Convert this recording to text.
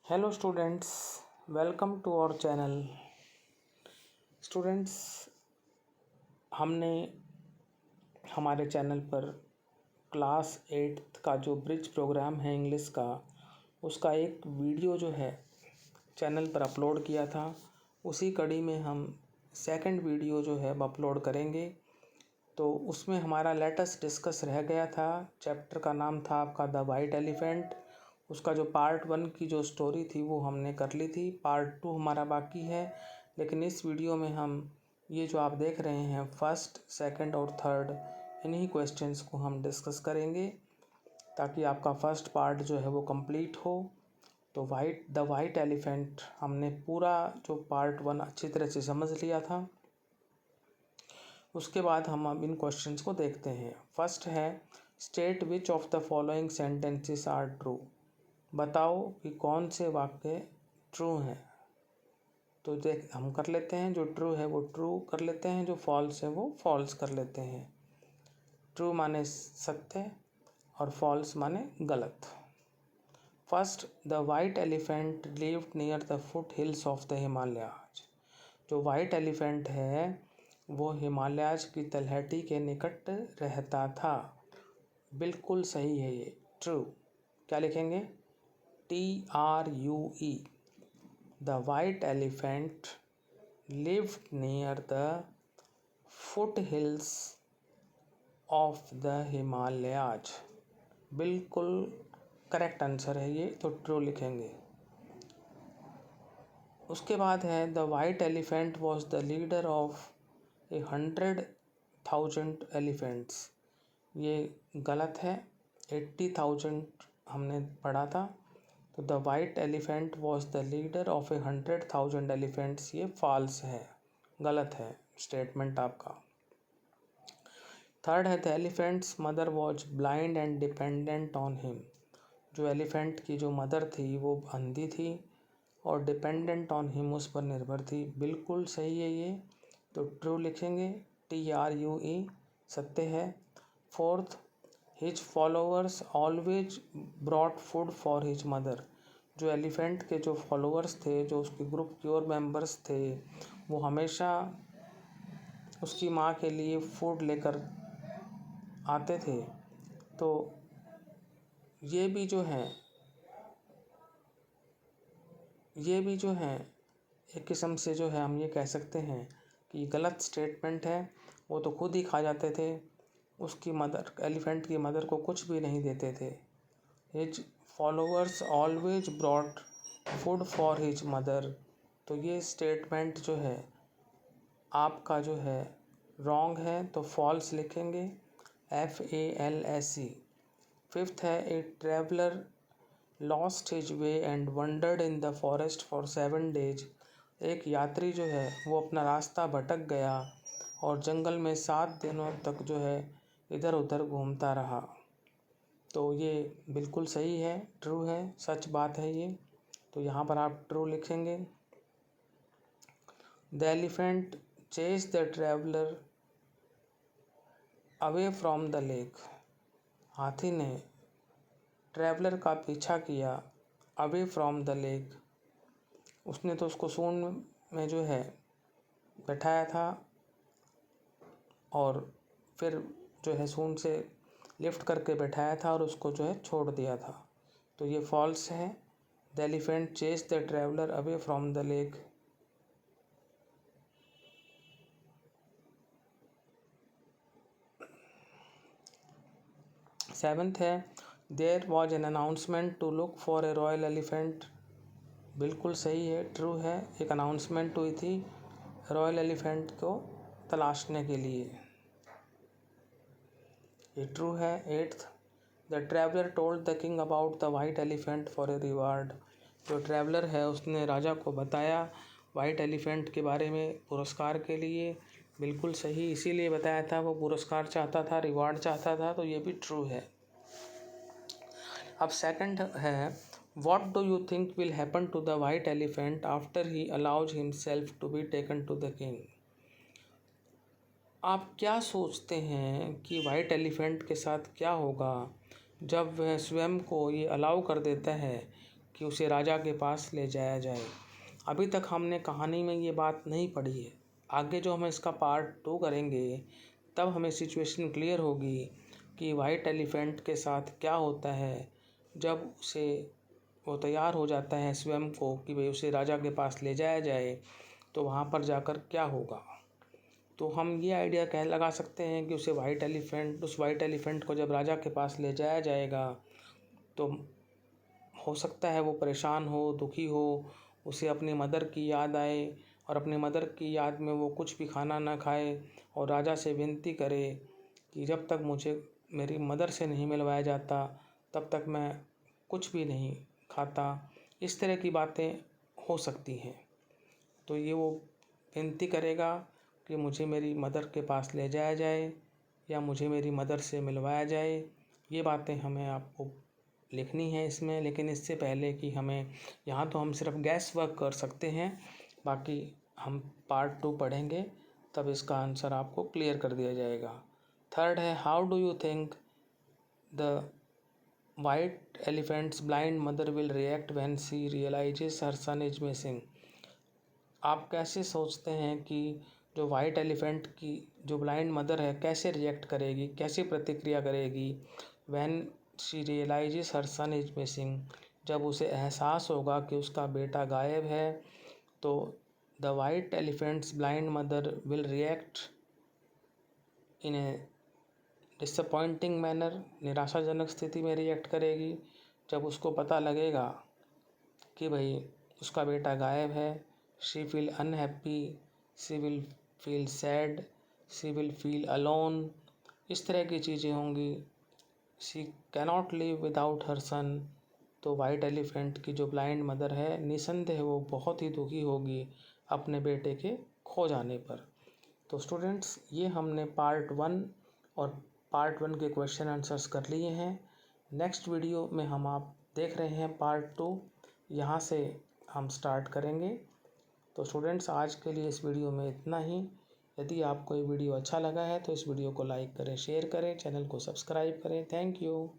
Hello students, welcome to our channel. Students, हमने हमारे channel पर क्लास 8 का जो ब्रिज प्रोग्राम है इंग्लिश का, उसका एक वीडियो जो है चैनल पर अपलोड किया था। उसी कड़ी में हम सेकंड वीडियो जो है अब अपलोड करेंगे। तो उसमें हमारा लेटेस्ट डिस्कस रह गया था। चैप्टर का नाम था आपका द वाइट एलिफेंट। उसका जो पार्ट 1 की जो स्टोरी थी वो हमने कर ली थी। पार्ट 2 हमारा बाकी है, लेकिन इस वीडियो में हम ये जो आप देख रहे हैं फर्स्ट, सेकंड और थर्ड, इन्हीं क्वेश्चंस को हम डिस्कस करेंगे ताकि आपका फर्स्ट पार्ट जो है वो कंप्लीट हो। तो द वाइट एलिफेंट हमने पूरा जो पार्ट 1 अच्छी तरह से समझ लिया था। उसके बाद हम अब इन क्वेश्चंस को देखते हैं। फर्स्ट है, state which of the following sentences are true. बताओ कि कौन से वाक्य ट्रू हैं। तो देख हम कर लेते हैं, जो ट्रू है वो ट्रू कर लेते हैं, जो फॉल्स है वो फॉल्स कर लेते हैं। ट्रू माने सत्य और फॉल्स माने गलत। First, the white elephant lived near the foot hills of the Himalayas. जो वाइट एलिफेंट है वो हिमालयाज की तलहटी के निकट रहता था। बिल्कुल सही है ये, ट्रू। क्या लिखेंगे? TRUE। The white elephant lived near the foot hills of the Himalayas. बिल्कुल करेक्ट आंसर है ये, तो ट्रू लिखेंगे। उसके बाद है, the white elephant was the leader of 100,000 elephants. ये गलत है। 80,000 हमने पढ़ा था। तो the white elephant was the leader of 100,000 elephants, ये फॉल्स है, गलत है स्टेटमेंट आपका। थर्ड है, the elephants mother was blind and dependent on him. जो एलिफेंट की जो मदर थी वो अंधी थी और डिपेंडेंट ऑन हिम, उस पर निर्भर थी। बिल्कुल सही है ये, तो ट्रू लिखेंगे। TRUE सत्य है। Fourth, his followers always brought food for his mother. जो एलिफेंट के जो फॉलोअर्स थे, जो उसके ग्रुप के और मेंबर्स थे, वो हमेशा उसकी माँ के लिए फूड लेकर आते थे। तो ये भी जो है एक किस्म से जो है हम ये कह सकते हैं कि गलत स्टेटमेंट है। वो तो खुद ही खा जाते थे, उसकी मदर, एलिफेंट की मदर को कुछ भी नहीं देते थे। His followers always brought food for his mother. तो ये स्टेटमेंट जो है आपका जो है रॉन्ग है, तो फॉल्स लिखेंगे, FALSE। फिफ्थ है, a traveller lost his way and wandered in the forest for 7 days। एक यात्री जो है वो अपना रास्ता भटक गया और जंगल में 7 दिनों तक जो है इधर उधर घूमता रहा। तो ये बिल्कुल सही है, ट्रू है, सच बात है ये। तो यहाँ पर आप ट्रू लिखेंगे। The elephant chase the traveller away from the lake. हाथी ने ट्रैवलर का पीछा किया अवे फ्रॉम द लेक। उसने तो उसको सूंड में जो है बैठाया था और फिर जो है सूंड से लिफ्ट करके बैठाया था और उसको जो है छोड़ दिया था। तो ये फॉल्स है। The elephant chase the traveller away from the lake. Seventh है, there was an announcement to look for a royal elephant. बिल्कुल सही है, ट्रू है। एक अनाउंसमेंट हुई थी रॉयल एलिफेंट को तलाशने के लिए, ये ट्रू है। Eighth, the traveller told the king about the white elephant for a reward. जो ट्रैवलर है उसने राजा को बताया वाइट एलिफेंट के बारे में पुरस्कार के लिए। बिल्कुल सही, इसीलिए बताया था, वो पुरस्कार चाहता था, रिवार्ड चाहता था, तो ये भी ट्रू है। अब सेकंड है, what do you think will happen to the white elephant after he allows himself to be taken to the king. आप क्या सोचते हैं कि वाइट एलिफेंट के साथ क्या होगा जब वह स्वयं को ये अलाउ कर देता है कि उसे राजा के पास ले जाया जाए। अभी तक हमने कहानी में ये बात नहीं पढ़ी है। आगे जो हम इसका पार्ट 2 करेंगे तब हमें सिचुएशन क्लियर होगी कि वाइट एलिफेंट के साथ क्या होता है जब उसे वो तैयार हो जाता है स्वयं को कि भाई उसे राजा के पास ले जाया जाए, तो वहाँ पर जाकर क्या होगा। तो हम ये आइडिया कह लगा सकते हैं कि उस वाइट एलिफेंट को जब राजा के पास ले जाया जाएगा तो हो सकता है वो परेशान हो, दुखी हो, उसे अपनी मदर की याद आए और अपनी मदर की याद में वो कुछ भी खाना ना खाए और राजा से विनती करे कि जब तक मुझे मेरी मदर से नहीं मिलवाया जाता तब तक मैं कुछ भी नहीं खाता। इस तरह की बातें हो सकती हैं। तो ये वो विनती करेगा कि मुझे मेरी मदर के पास ले जाया जाए या मुझे मेरी मदर से मिलवाया जाए। ये बातें हमें आपको लिखनी है इसमें, लेकिन इससे पहले कि हमें यहाँ तो हम सिर्फ गैस वर्क कर सकते हैं, बाकी हम पार्ट 2 पढ़ेंगे तब इसका आंसर आपको क्लियर कर दिया जाएगा। थर्ड है, how do you think the white elephant's blind mother will react when she realises her son is missing. आप कैसे सोचते हैं कि जो वाइट एलिफेंट की जो ब्लाइंड मदर है कैसे रिएक्ट करेगी, कैसे प्रतिक्रिया करेगी when she realises her son is missing, जब उसे एहसास होगा कि उसका बेटा गायब है। तो the white elephant's blind mother will react in A disappointing manner, निराशाजनक स्थिति में रिएक्ट करेगी जब उसको पता लगेगा कि भाई उसका बेटा गायब है। She will unhappy, she will feel sad, she will feel alone, इस तरह की चीज़ें होंगी। She cannot live without her son. तो वाइट एलिफेंट की जो ब्लाइंड मदर है निसंदेह वो बहुत ही दुखी होगी अपने बेटे के खो जाने पर। तो स्टूडेंट्स, ये हमने पार्ट 1 और पार्ट 1 के क्वेश्चन आंसर्स कर लिए हैं। नेक्स्ट वीडियो में हम आप देख रहे हैं पार्ट 2, यहाँ से हम स्टार्ट करेंगे। तो स्टूडेंट्स, आज के लिए इस वीडियो में इतना ही। यदि आपको ये वीडियो अच्छा लगा है तो इस वीडियो को लाइक करें, शेयर करें, चैनल को सब्सक्राइब करें। Thank you.